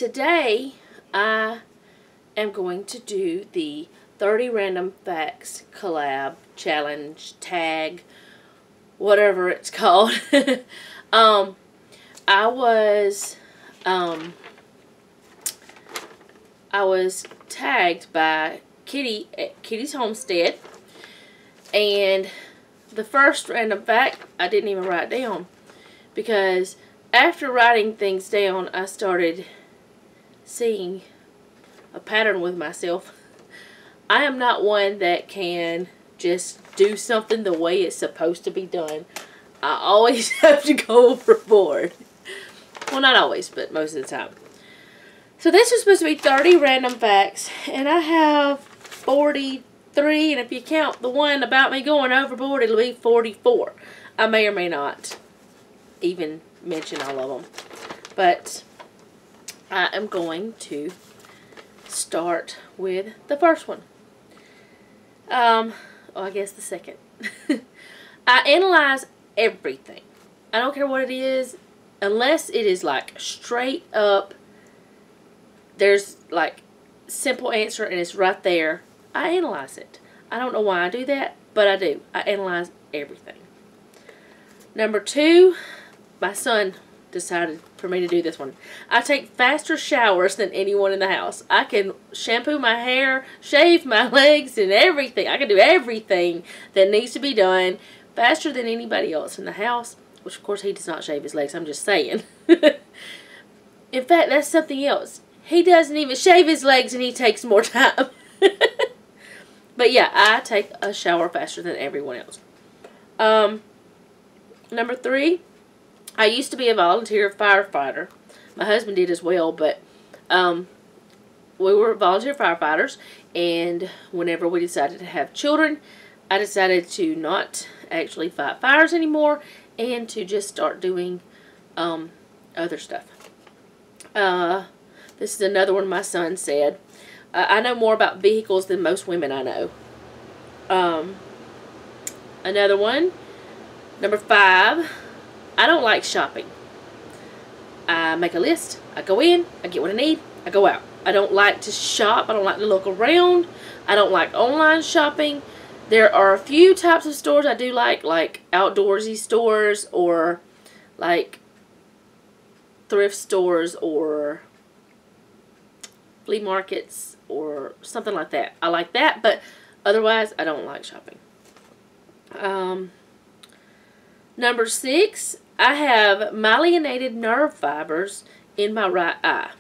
today I am going to do the 30 Random Facts collab challenge tag, whatever it's called. I was tagged by Kitty at Kitty's Homestead, and the first random fact I didn't even write down, because after writing things down I started seeing a pattern with myself. I am not one that can just do something the way it's supposed to be done. I always have to go overboard. Well, not always, but most of the time. So this is supposed to be 30 random facts, and I have 43, and if you count the one about me going overboard, it'll be 44. I may or may not even mention all of them, but I am going to start with the first one. I guess the second. I analyze everything. I don't care what it is, unless it is like straight up, there's like simple answer and it's right there. I analyze it. I don't know why I do that, but I do. I analyze everything. Number 2, my son decided for me to do this one. I take faster showers than anyone in the house. I can shampoo my hair, shave my legs, and everything. I can do everything that needs to be done faster than anybody else in the house, which of course he does not shave his legs. I'm just saying. In fact, that's something else. He doesn't even shave his legs and he takes more time. But yeah, I take a shower faster than everyone else. Number 3, I used to be a volunteer firefighter. My husband did as well, but we were volunteer firefighters, and whenever we decided to have children, I decided to not actually fight fires anymore and to just start doing other stuff. This is another one my son said. I know more about vehicles than most women I know. Another one, number 5, I don't like shopping. I make a list, I go in, I get what I need, I go out. I don't like to shop, I don't like to look around, I don't like online shopping. There are a few types of stores I do like outdoorsy stores, or like thrift stores, or flea markets, or something like that. I like that, but otherwise I don't like shopping. Number 6, I have myelinated nerve fibers in my right eye.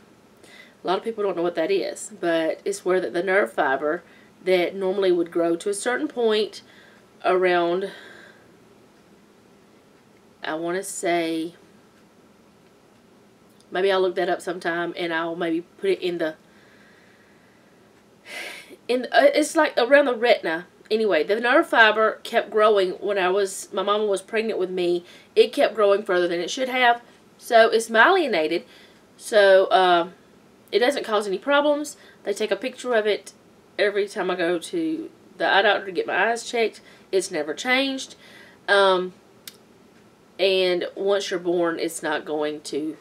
A lot of people don't know what that is, but it's where the nerve fiber that normally would grow to a certain point around, I want to say, maybe I'll look that up sometime and I'll maybe put it in the, it's like around the retina. Anyway, the nerve fiber kept growing when my mama was pregnant with me. It kept growing further than it should have. So it's myelinated. So it doesn't cause any problems. They take a picture of it every time I go to the eye doctor to get my eyes checked. It's never changed. And once you're born, it's not going to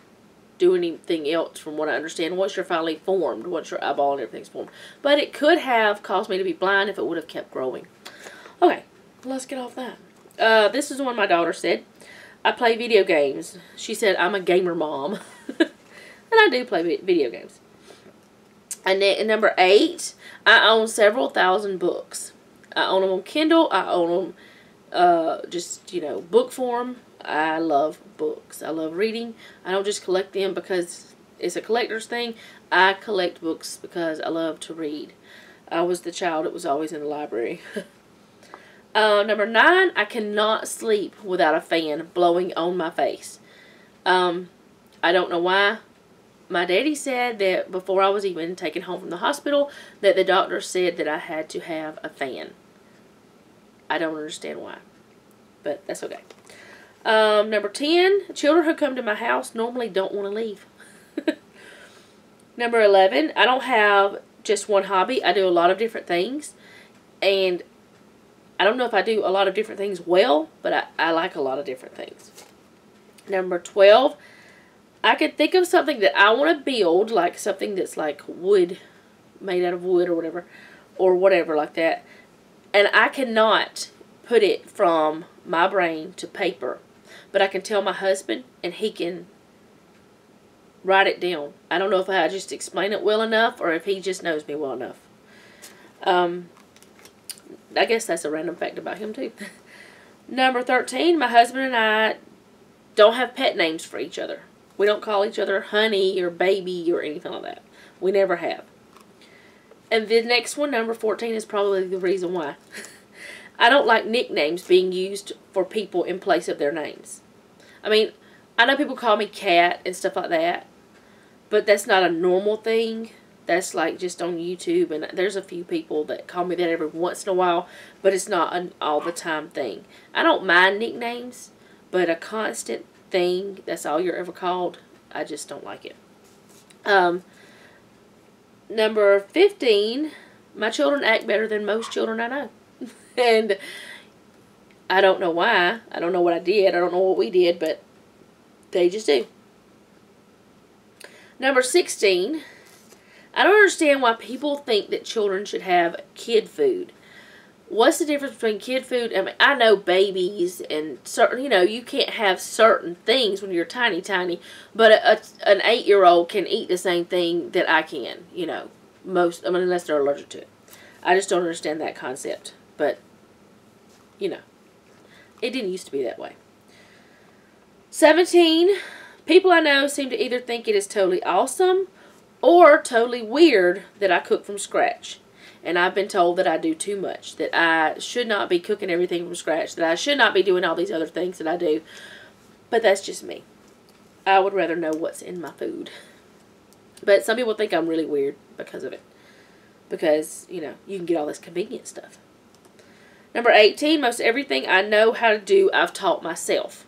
do anything else, from what I understand, once you're finally formed, once your eyeball and everything's formed. But it could have caused me to be blind if it would have kept growing. Okay, let's get off that. This is the one my daughter said. I play video games. She said I'm a gamer mom. And I do play video games. And then number 8, I own several thousand books. I own them on Kindle. I own them just, book form. I love books. I love reading. I don't just collect them because it's a collector's thing. I collect books because I love to read. I was the child that was always in the library. Number 9, I cannot sleep without a fan blowing on my face. I don't know why. My daddy said that before I was even taken home from the hospital, that the doctor said that I had to have a fan. I don't understand why, but that's okay. Number 10, children who come to my house normally don't want to leave. Number 11, I don't have just one hobby. I do a lot of different things. And I don't know if I do a lot of different things well, but I like a lot of different things. Number 12, I could think of something that I want to build, like something that's like wood, made out of wood or whatever like that. And I cannot put it from my brain to paper. But I can tell my husband, and he can write it down. I don't know if I just explain it well enough, or if he just knows me well enough. I guess that's a random fact about him too. Number 13, my husband and I don't have pet names for each other. We don't call each other honey or baby or anything like that. We never have. And the next one, number 14, is probably the reason why. I don't like nicknames being used for people in place of their names. I mean, I know people call me Cat and stuff like that, but that's not a normal thing. That's like just on YouTube, and there's a few people that call me that every once in a while, but it's not an all the time thing. I don't mind nicknames, but a constant thing, that's all you're ever called, I just don't like it. Number 15, my children act better than most children I know. And I don't know why. I don't know what I did. I don't know what we did, but they just do. Number 16, I don't understand why people think that children should have kid food. What's the difference between kid food? I mean, I know babies and certain, you know, you can't have certain things when you're tiny, but an 8-year-old can eat the same thing that I can, you know, I mean, unless they're allergic to it. I just don't understand that concept, but, you know, it didn't used to be that way. 17, people I know seem to either think it is totally awesome or totally weird that I cook from scratch. And I've been told that I do too much, that I should not be cooking everything from scratch, that I should not be doing all these other things that I do. But that's just me. I would rather know what's in my food. But some people think I'm really weird because of it. Because, you know, you can get all this convenient stuff. Number 18, most everything I know how to do, I've taught myself.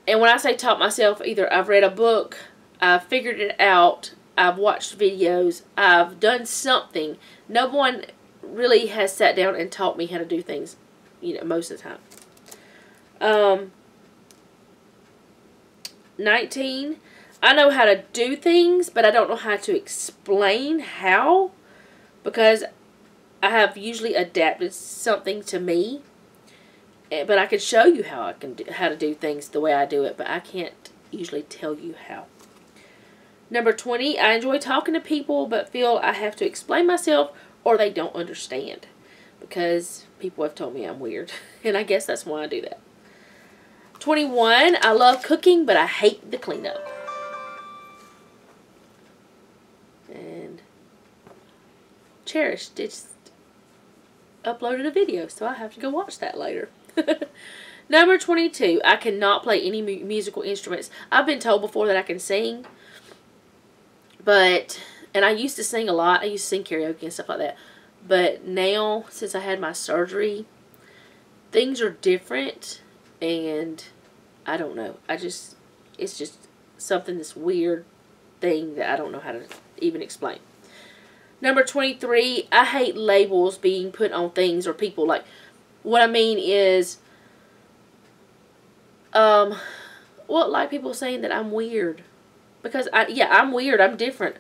And when I say taught myself, either I've read a book, I've figured it out, I've watched videos, I've done something. No one really has sat down and taught me how to do things, you know, most of the time. 19, I know how to do things, but I don't know how to explain how, because I have usually adapted something to me. But I can show you how to do things the way I do it, but I can't usually tell you how. Number 20, I enjoy talking to people, but feel I have to explain myself or they don't understand. Because people have told me I'm weird. And I guess that's why I do that. 21, I love cooking, but I hate the cleanup. And Cherish just uploaded a video, so I have to go watch that later. Number 22, I cannot play any musical instruments. I've been told before that I can sing. And I used to sing a lot. I used to sing karaoke and stuff like that. But now, since I had my surgery, things are different. And I don't know. It's just something, this weird thing that I don't know how to even explain. Number 23, I hate labels being put on things or people. Like, what I mean is, like people saying that I'm weird. Because, I'm weird. I'm different.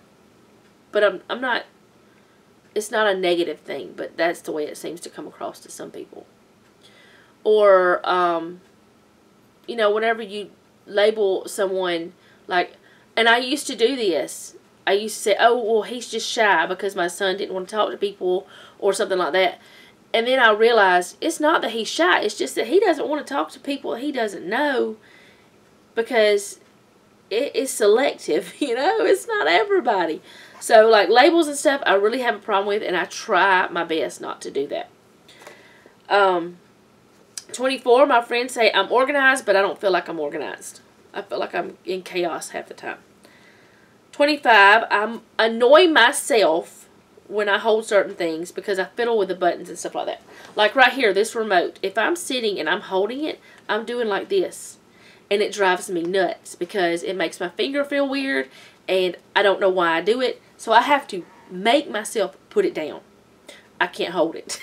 But I'm not, it's not a negative thing. But that's the way it seems to come across to some people. Or, you know, whenever you label someone, like, and I used to do this. I used to say, oh, well, he's just shy because my son didn't want to talk to people or something like that. And then I realized it's not that he's shy. It's just that he doesn't want to talk to people he doesn't know because it is selective, you know. It's not everybody. So, like, labels and stuff, I really have a problem with, and I try my best not to do that. 24, my friends say I'm organized, but I don't feel like I'm organized. I feel like I'm in chaos half the time. 25, I annoy myself when I hold certain things because I fiddle with the buttons and stuff like that. Like right here, this remote. If I'm sitting and I'm holding it, I'm doing like this. And it drives me nuts because it makes my finger feel weird and I don't know why I do it. So I have to make myself put it down. I can't hold it.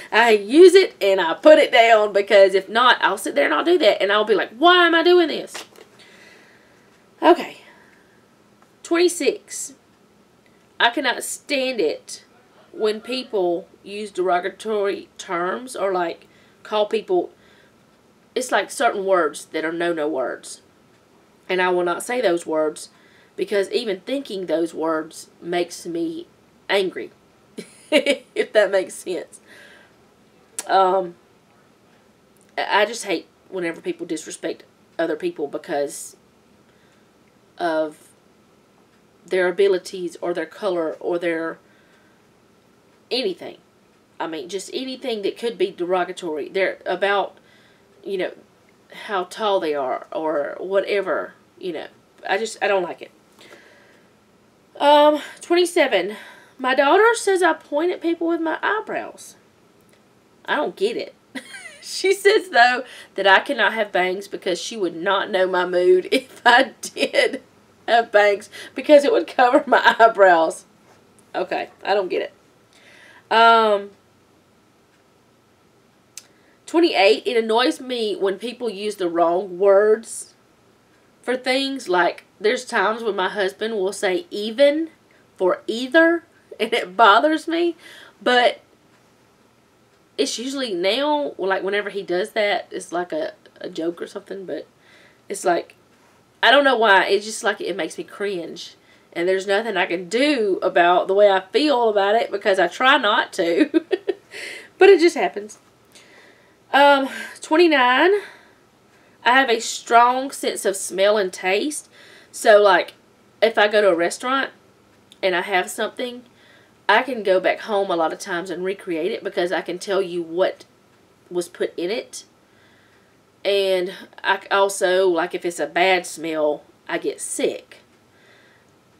I use it and I put it down because if not, I'll sit there and I'll do that. And I'll be like, why am I doing this? Okay. 26. I cannot stand it when people use derogatory terms or like call people, it's like certain words that are no-no words. And I will not say those words because even thinking those words makes me angry. If that makes sense. I just hate whenever people disrespect other people because of their abilities or their color or their anything. I mean, just anything that could be derogatory. They're about, you know, how tall they are or whatever, you know. I don't like it. 27. My daughter says I point at people with my eyebrows. I don't get it. She says, though, that I cannot have bangs because she would not know my mood if I did have bangs because it would cover my eyebrows. Okay, I don't get it. 28. It annoys me when people use the wrong words for things. Like, there's times when my husband will say even for either, and it bothers me. But it's usually now, like whenever he does that, it's like a joke or something. But it's like, I don't know why. It's just like it makes me cringe. And there's nothing I can do about the way I feel about it because I try not to. But it just happens. 29. I have a strong sense of smell and taste. So, like, if I go to a restaurant and I have something, I can go back home a lot of times and recreate it because I can tell you what was put in it. And I also, like, if it's a bad smell, I get sick.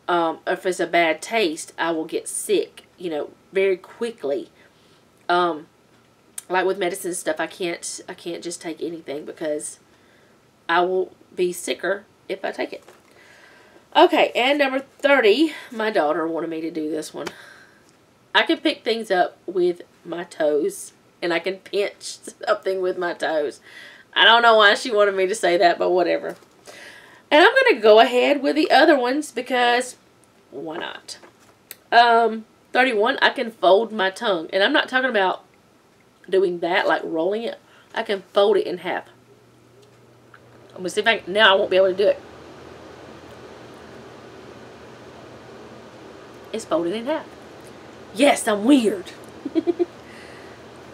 If it's a bad taste, I will get sick, you know, very quickly. Like with medicine and stuff, I can't just take anything because I will be sicker if I take it. Okay, and number 30, my daughter wanted me to do this one. I can pick things up with my toes, and I can pinch something with my toes. I don't know why she wanted me to say that, but whatever. And I'm going to go ahead with the other ones because why not? 31, I can fold my tongue. And I'm not talking about doing that, like rolling it. I can fold it in half. I'm going to see if I can, now I won't be able to do it. It's folded in half. Yes, I'm weird.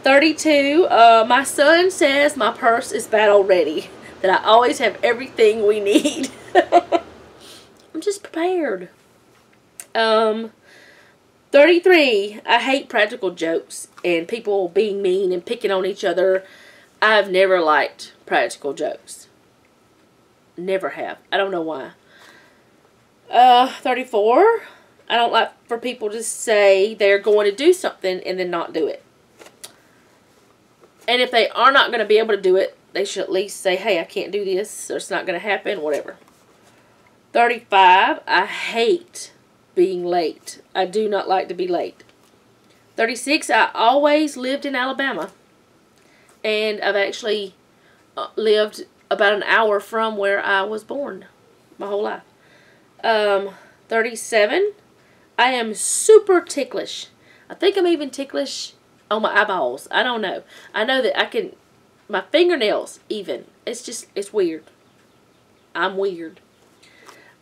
32, my son says my purse is battle ready. That I always have everything we need. I'm just prepared. 33, I hate practical jokes and people being mean and picking on each other. I've never liked practical jokes. Never have. I don't know why. 34, I don't like for people to say they're going to do something and then not do it. And if they are not going to be able to do it, they should at least say, hey, I can't do this, or it's not going to happen, whatever. 35, I hate being late. I do not like to be late. 36, I always lived in Alabama. And I've actually lived about an hour from where I was born my whole life. 37, I am super ticklish. I think I'm even ticklish on my eyeballs. I don't know. I know that I can, my fingernails even. It's weird. I'm weird.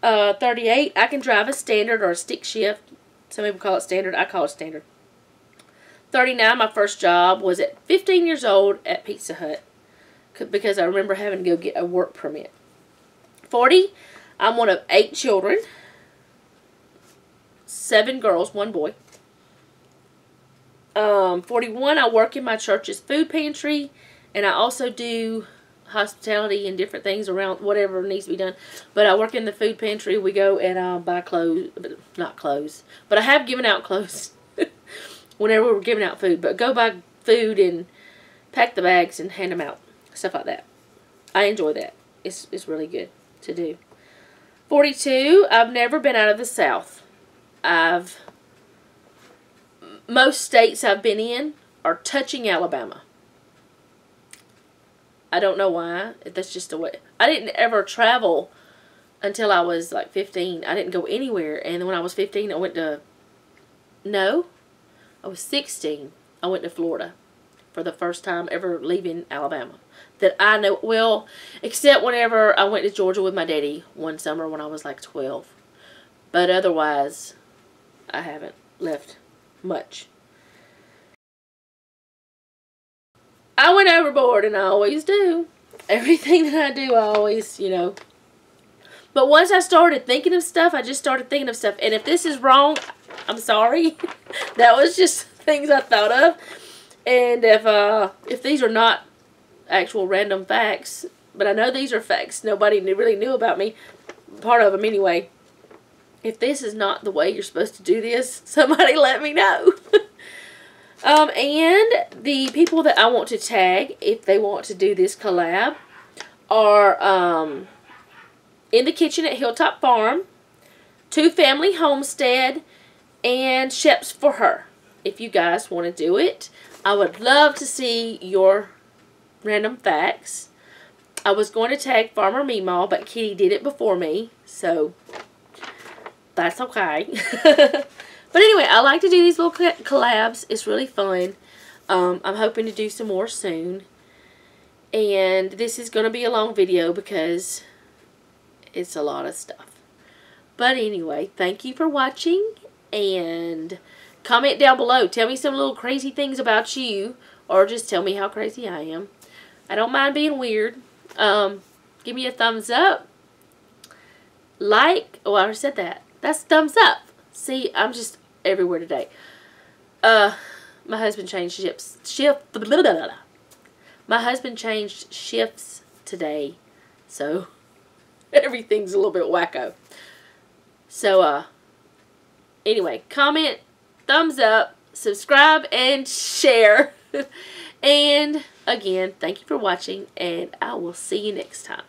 38, I can drive a standard or a stick shift. Some people call it standard. I call it standard. 39, my first job was at 15 years old at Pizza Hut because I remember having to go get a work permit. 40, I'm one of 8 children. 7 girls, 1 boy. 41, I work in my church's food pantry, and I also do hospitality and different things around whatever needs to be done. But I work in the food pantry. We go and buy clothes, not clothes, but I have given out clothes whenever we're giving out food. But go buy food and pack the bags and hand them out, stuff like that. I enjoy that. It's really good to do. 42, I've never been out of the South. Most states I've been in are touching Alabama. I don't know why. That's just the way. I didn't ever travel until I was like 15. I didn't go anywhere. And then when I was 15, I went to, no, I was 16. I went to Florida for the first time ever leaving Alabama. That I know, well, except whenever I went to Georgia with my daddy one summer when I was like 12. But otherwise, I haven't left much. I went overboard, and I always do. Everything that I do, I always, you know. But once I started thinking of stuff, I just started thinking of stuff. And if this is wrong, I'm sorry. That was just things I thought of. And if these are not actual random facts, but I know these are facts nobody really knew about me, part of them anyway. If this is not the way you're supposed to do this, somebody let me know. And the people that I want to tag, if they want to do this collab, are In the Kitchen at Hilltop Farm, Two Family Homestead, and Sheps for Her. If you guys want to do it, I would love to see your random facts. I was going to tag Farmer Meemaw, but Kitty did it before me, so that's okay. But anyway, I like to do these little collabs. It's really fun. I'm hoping to do some more soon. And this is going to be a long video because it's a lot of stuff. But anyway, thank you for watching. And comment down below. Tell me some little crazy things about you. Or just tell me how crazy I am. I don't mind being weird. Give me a thumbs up. Like. Oh, I already said that. That's thumbs up. See, I'm just everywhere today. My husband changed My husband changed shifts today. So, everything's a little bit wacko. So, anyway, comment, thumbs up, subscribe, and share. And, again, thank you for watching, and I will see you next time.